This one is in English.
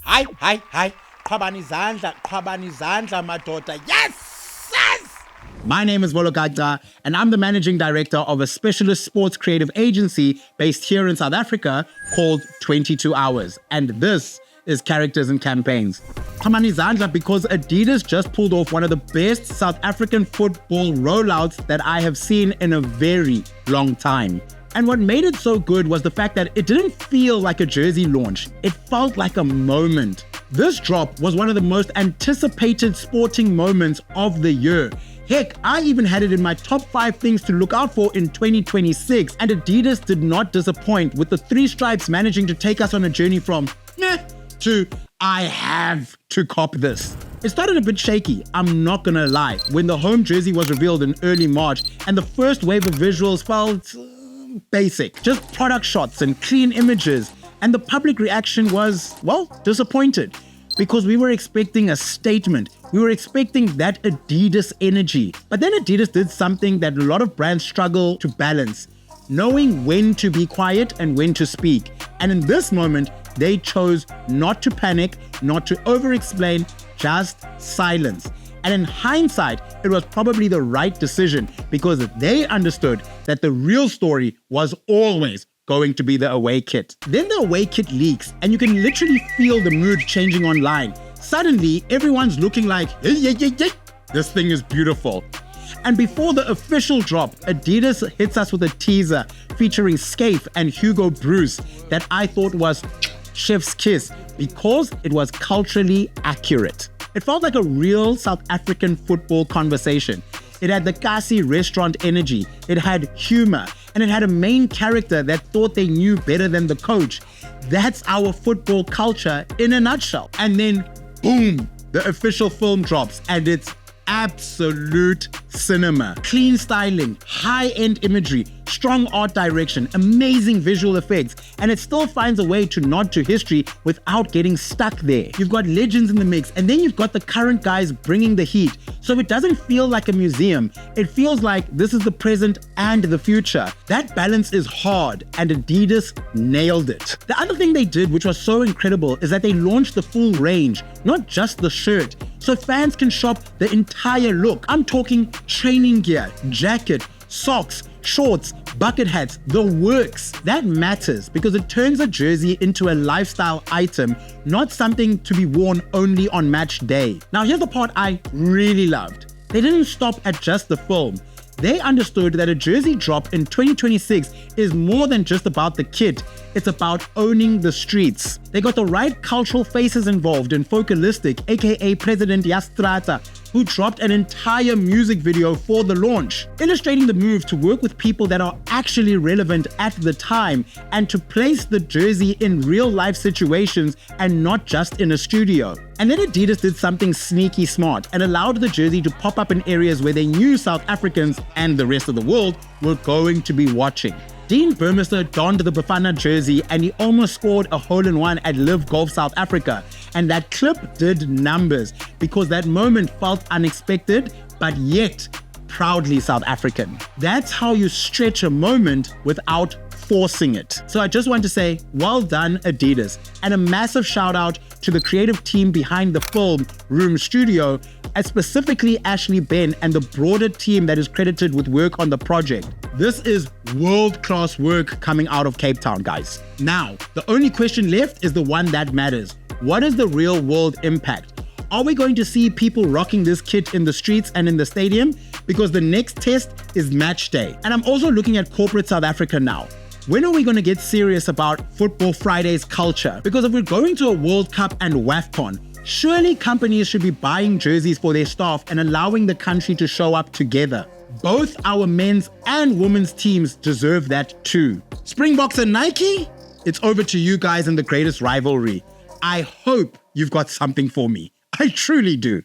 Hi. Qhabani izandla, madoda. Yes! My name is Vologagda, and I'm the managing director of a specialist sports creative agency based here in South Africa called 22 Hours. And this is Characters and Campaigns. Qhabani izandla because Adidas just pulled off one of the best South African football rollouts that I have seen in a very long time. And what made it so good was the fact that it didn't feel like a jersey launch. It felt like a moment. This drop was one of the most anticipated sporting moments of the year. Heck, I even had it in my top 5 things to look out for in 2026, and Adidas did not disappoint, with the 3 stripes managing to take us on a journey from meh to I have to cop this. It started a bit shaky, I'm not gonna lie, when the home jersey was revealed in early March and the first wave of visuals felt basic, just product shots and clean images, and the public reaction was, well, disappointed. Because we were expecting a statement. We were expecting that Adidas energy. But then Adidas did something that a lot of brands struggle to balance, knowing when to be quiet and when to speak. And in this moment, they chose not to panic, not to over-explain, just silence. And in hindsight, it was probably the right decision because they understood that the real story was always going to be the away kit. Then the away kit leaks and you can literally feel the mood changing online. Suddenly, everyone's looking like, hey, this thing is beautiful. And before the official drop, Adidas hits us with a teaser featuring Scaife and Hugo Bruce that I thought was chef's kiss because it was culturally accurate. It felt like a real South African football conversation. It had the Kasi restaurant energy, it had humor, and it had a main character that thought they knew better than the coach. That's our football culture in a nutshell. And then, boom, the official film drops and it's absolute cinema. Clean styling, high-end imagery, strong art direction, amazing visual effects, and it still finds a way to nod to history without getting stuck there. You've got legends in the mix, and then you've got the current guys bringing the heat. So it doesn't feel like a museum. It feels like this is the present and the future. That balance is hard, and Adidas nailed it. The other thing they did, which was so incredible, is that they launched the full range, not just the shirt, so fans can shop the entire look. I'm talking training gear, jacket, socks, shorts, bucket hats, the works. That matters because it turns a jersey into a lifestyle item, not something to be worn only on match day. Now here's the part I really loved. They didn't stop at just the film. They understood that a jersey drop in 2026 is more than just about the kit, it's about owning the streets. They got the right cultural faces involved in Focalistic, aka President Yastrata, who dropped an entire music video for the launch, illustrating the move to work with people that are actually relevant at the time and to place the jersey in real life situations and not just in a studio. And then Adidas did something sneaky smart and allowed the jersey to pop up in areas where they knew South Africans and the rest of the world were going to be watching. Dean Burmester donned the Bafana jersey and he almost scored a hole-in-one at Live Golf South Africa. And that clip did numbers because that moment felt unexpected, but yet proudly South African. That's how you stretch a moment without forcing it. So I just want to say, well done Adidas, and a massive shout out to the creative team behind the film Room Studio, and specifically Ashley Ben and the broader team that is credited with work on the project. This is world-class work coming out of Cape Town, guys. Now, the only question left is the one that matters. What is the real-world impact? Are we going to see people rocking this kit in the streets and in the stadium? Because the next test is match day. And I'm also looking at corporate South Africa now. When are we going to get serious about Football Friday's culture? Because if we're going to a World Cup and WAFCON, surely companies should be buying jerseys for their staff and allowing the country to show up together. Both our men's and women's teams deserve that too. Springboks and Nike, it's over to you guys in the greatest rivalry. I hope you've got something for me. I truly do.